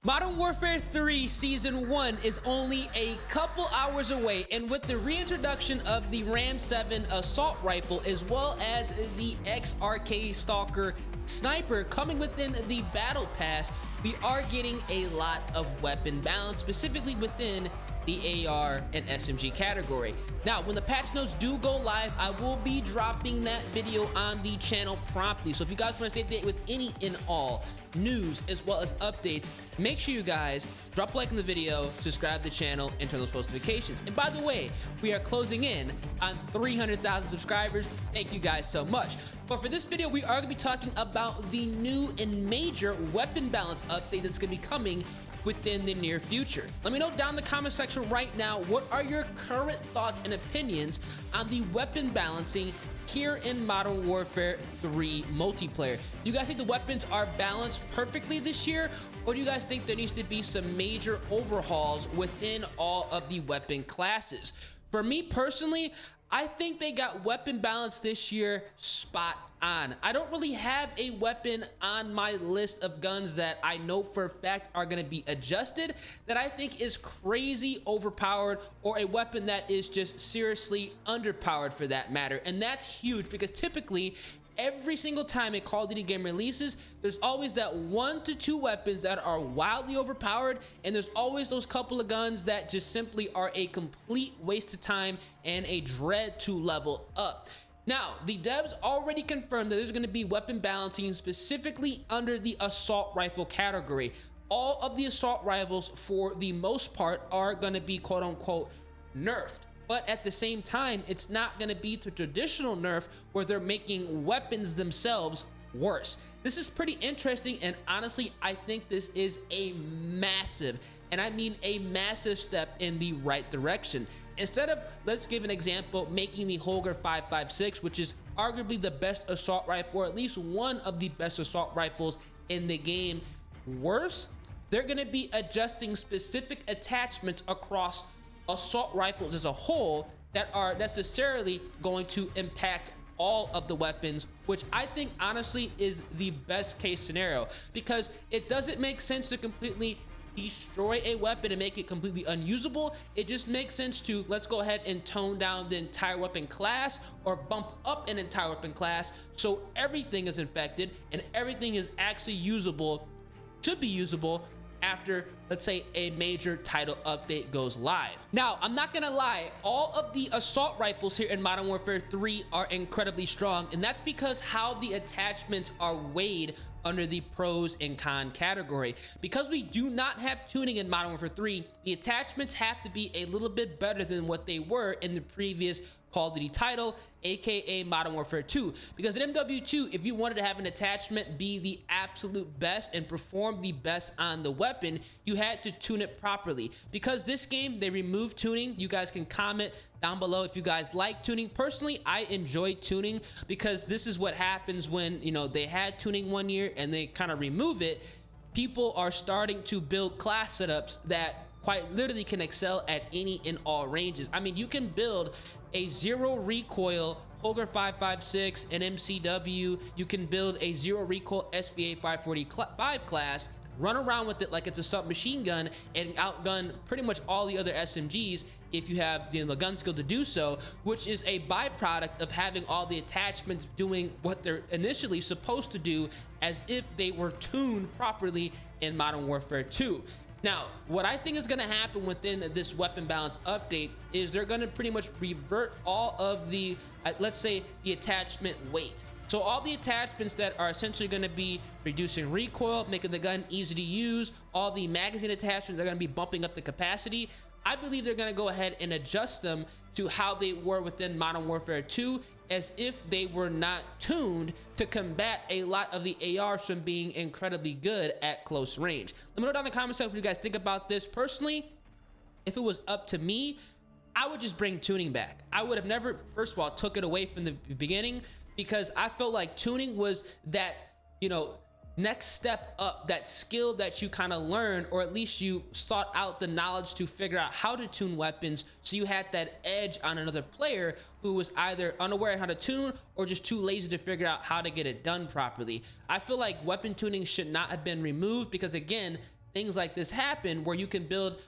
Modern Warfare 3 Season 1 is only a couple hours away, and with the reintroduction of the Ram 7 assault rifle as well as the XRK Stalker sniper coming within the battle pass, we are getting a lot of weapon balance, specifically within the AR and SMG category. Now, when the patch notes do go live, I will be dropping that video on the channel promptly. So if you guys want to stay updated with any and all news as well as updates, make sure you guys drop a like on the video, subscribe to the channel, and turn those post notifications. And by the way, we are closing in on 300,000 subscribers. Thank you guys so much. But for this video, we are going to be talking about the new and major weapon balance update that's going to be coming within the near future. Let me know down in the comment section right now, what are your current thoughts and opinions on the weapon balancing here in Modern Warfare 3 multiplayer? Do you guys think the weapons are balanced perfectly this year, or do you guys think there needs to be some major overhauls within all of the weapon classes? For me personally, I think they got weapon balance this year spot on. I don't really have a weapon on my list of guns that I know for a fact are going to be adjusted that I think is crazy overpowered, or a weapon that is just seriously underpowered for that matter. And that's huge because typically every single time a Call of Duty game releases, there's always that 1 to 2 weapons that are wildly overpowered, and there's always those couple of guns that just simply are a complete waste of time and a dread to level up. Now, the devs already confirmed that there's going to be weapon balancing specifically under the assault rifle category. All of the assault rifles, for the most part, are going to be quote unquote nerfed. But at the same time, it's not going to be the traditional nerf where they're making weapons themselves worse. This is pretty interesting, and honestly, I think this is a massive, and I mean a massive step in the right direction. Instead of, let's give an example, making the Holger 5.56, which is arguably the best assault rifle, or at least one of the best assault rifles in the game, worse, they're going to be adjusting specific attachments across assault rifles as a whole that are necessarily going to impact all of the weapons, which I think honestly is the best case scenario, because it doesn't make sense to completely destroy a weapon and make it completely unusable. It just makes sense to, let's go ahead and tone down the entire weapon class or bump up an entire weapon class so everything is infected and everything is actually usable, should be usable, after, let's say, a major title update goes live. Now, I'm not gonna lie, all of the assault rifles here in Modern Warfare 3 are incredibly strong, and that's because how the attachments are weighed under the pros and con category. Because we do not have tuning in Modern Warfare 3, the attachments have to be a little bit better than what they were in the previous Call of Duty title, aka Modern Warfare 2. Because in MW2, if you wanted to have an attachment be the absolute best and perform the best on the weapon, you had to tune it properly. Because this game, they removed tuning. You guys can comment down below if you guys like tuning. Personally, I enjoy tuning because this is what happens when, you know, they had tuning one year and they kind of remove it. People are starting to build class setups that quite literally can excel at any and all ranges. I mean, you can build a zero recoil Holger 5.56, an MCW, you can build a zero recoil SVA 545 class, run around with it like it's a submachine gun and outgun pretty much all the other SMGs if you have the gun skill to do so, which is a byproduct of having all the attachments doing what they're initially supposed to do as if they were tuned properly in Modern Warfare 2. Now, what I think is going to happen within this weapon balance update is they're going to pretty much revert all of the, let's say, the attachment weight. So all the attachments that are essentially going to be reducing recoil, making the gun easy to use, all the magazine attachments are going to be bumping up the capacity. I believe they're going to go ahead and adjust them to how they were within Modern Warfare 2, as if they were not tuned to combat a lot of the ARs from being incredibly good at close range. Let me know down in the comment section what you guys think about this. Personally, if it was up to me, I would just bring tuning back. I would have never, first of all, took it away from the beginning, because I felt like tuning was that, you know, next step up, that skill that you kind of learned, or at least you sought out the knowledge to figure out how to tune weapons, so you had that edge on another player who was either unaware of how to tune or just too lazy to figure out how to get it done properly. I feel like weapon tuning should not have been removed, because again, things like this happen, where you can build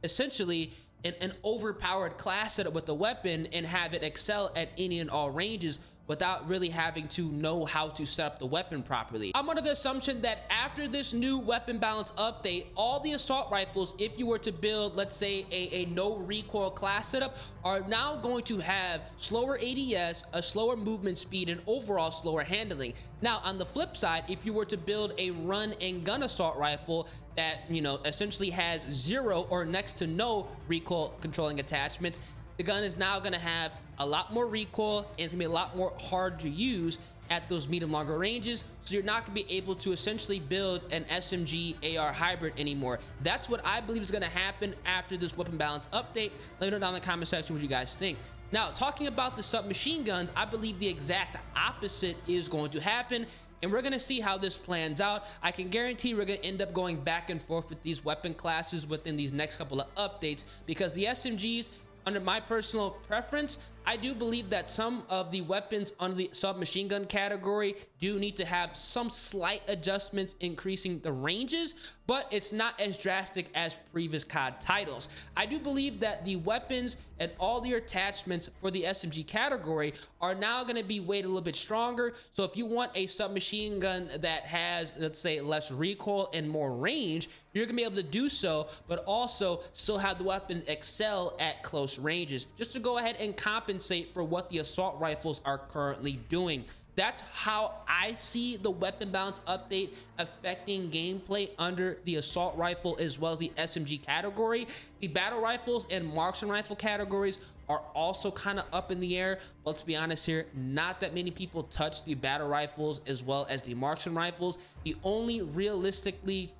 essentially an overpowered class setup with the weapon and have it excel at any and all ranges without really having to know how to set up the weapon properly. I'm under the assumption that after this new weapon balance update, all the assault rifles, if you were to build, let's say, a no recoil class setup, are now going to have slower ADS, a slower movement speed, and overall slower handling. Now, on the flip side, if you were to build a run and gun assault rifle that, you know, essentially has zero or next to no recoil controlling attachments, the gun is now going to have a lot more recoil, and it's going to be a lot more hard to use at those medium longer ranges, so you're not going to be able to essentially build an SMG AR hybrid anymore. That's what I believe is going to happen after this weapon balance update. Let me know down in the comment section what you guys think. Now, talking about the submachine guns, I believe the exact opposite is going to happen, and we're going to see how this plans out. I can guarantee we're going to end up going back and forth with these weapon classes within these next couple of updates, because the SMGs, under my personal preference, I do believe that some of the weapons under the submachine gun category do need to have some slight adjustments, increasing the ranges, but it's not as drastic as previous COD titles. I do believe that the weapons and all the attachments for the SMG category are now going to be weighted a little bit stronger. So if you want a submachine gun that has, let's say, less recoil and more range, you're gonna be able to do so, but also still have the weapon excel at close ranges, just to go ahead and compensate for what the assault rifles are currently doing. That's how I see the weapon balance update affecting gameplay under the assault rifle as well as the SMG category. The battle rifles and marksman rifle categories are also kind of up in the air. But let's be honest here, not that many people touch the battle rifles as well as the marksman rifles. The only realistically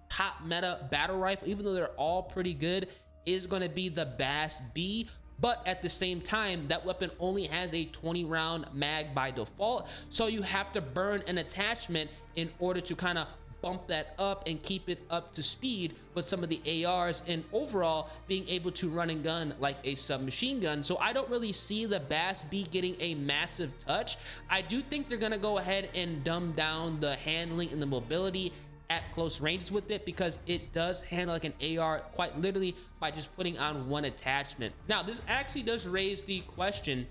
top meta battle rifle, even though they're all pretty good, is going to be the BAS-B. But at the same time, that weapon only has a 20 round mag by default, so you have to burn an attachment in order to kind of bump that up and keep it up to speed with some of the ARs, and overall being able to run and gun like a submachine gun. So I don't really see the BAS-B getting a massive touch. I do think they're going to go ahead and dumb down the handling and the mobility at close ranges with it, because it does handle like an AR quite literally by just putting on one attachment. Now, this actually does raise the question,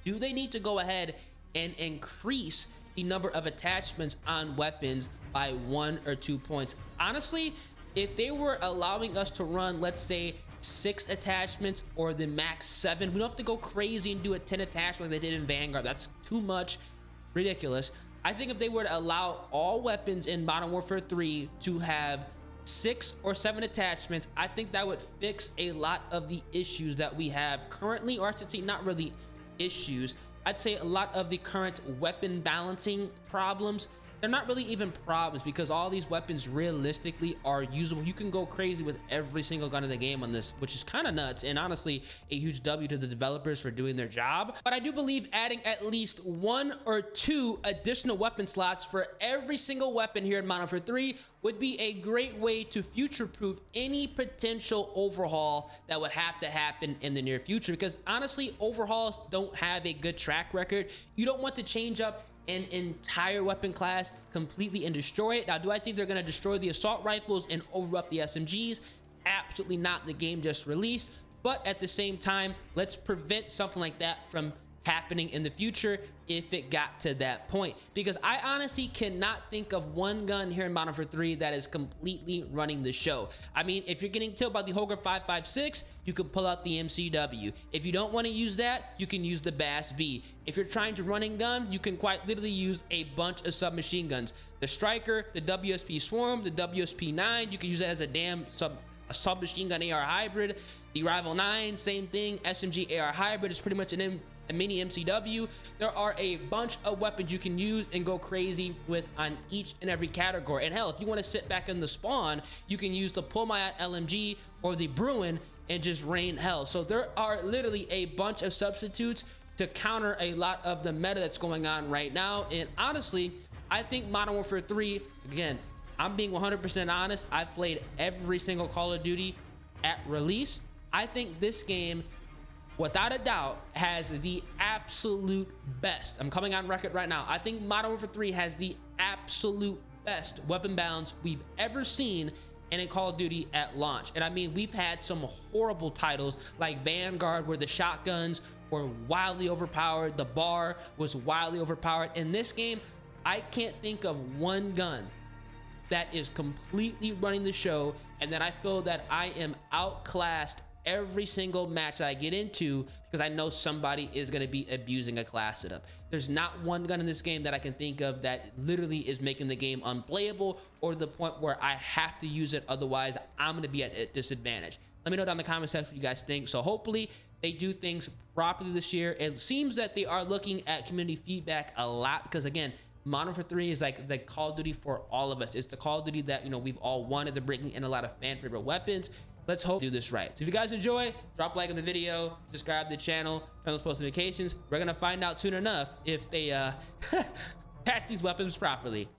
do they need to go ahead and increase the number of attachments on weapons by 1 or 2 points? Honestly, if they were allowing us to run, let's say, 6 attachments or the max 7, we don't have to go crazy and do a 10 attachment like they did in Vanguard. That's too much, ridiculous. I think if they were to allow all weapons in Modern Warfare 3 to have 6 or 7 attachments, I think that would fix a lot of the issues that we have currently, or I should say not really issues. I'd say a lot of the current weapon balancing problems, they're not really even problems, because all these weapons realistically are usable. You can go crazy with every single gun in the game on this, which is kind of nuts, and honestly a huge W to the developers for doing their job. But I do believe adding at least 1 or 2 additional weapon slots for every single weapon here in Modern Warfare 3 would be a great way to future-proof any potential overhaul that would have to happen in the near future, because honestly, overhauls don't have a good track record. You don't want to change up an entire weapon class completely and destroy it. Now, do I think they're going to destroy the assault rifles and overup the SMGs? Absolutely not. The game just released. But at the same time, let's prevent something like that from happening in the future if it got to that point, because I honestly cannot think of one gun here in Modern Warfare 3 that is completely running the show. I mean, if you're getting killed by the Holger 5.56, you can pull out the MCW. If you don't want to use that, you can use the BAS-B. If you're trying to run and gun, you can quite literally use a bunch of submachine guns. The Striker, the WSP Swarm, the WSP-9, you can use it as a submachine gun AR hybrid. The Rival 9, same thing. SMG AR hybrid is pretty much a mini MCW. There are a bunch of weapons you can use and go crazy with on each and every category. And hell, if you want to sit back in the spawn, you can use the Pull My LMG or the Bruin and just rain hell. So there are literally a bunch of substitutes to counter a lot of the meta that's going on right now. And honestly, I think Modern Warfare 3, again, I'm being 100% honest, I've played every single Call of Duty at release. I think this game, without a doubt, has the absolute best. I'm coming on record right now. I think Modern Warfare 3 has the absolute best weapon balance we've ever seen and in Call of Duty at launch. And I mean, we've had some horrible titles like Vanguard, where the shotguns were wildly overpowered, the bar was wildly overpowered. In this game, I can't think of one gun that is completely running the show, and then I feel that I am outclassed every single match that I get into, because I know somebody is going to be abusing a class setup. There's not one gun in this game that I can think of that literally is making the game unplayable, or to the point where I have to use it, otherwise I'm going to be at a disadvantage. Let me know down in the comment section what you guys think. So hopefully they do things properly this year. It seems that they are looking at community feedback a lot, because again, Modern Warfare 3 is like the Call of Duty for all of us. It's the Call of Duty that, you know, we've all wanted. They're bringing in a lot of fan favorite weapons. Let's hope to do this right. So if you guys enjoy, drop a like on the video, subscribe to the channel, turn those post notifications. We're gonna find out soon enough if they patch these weapons properly.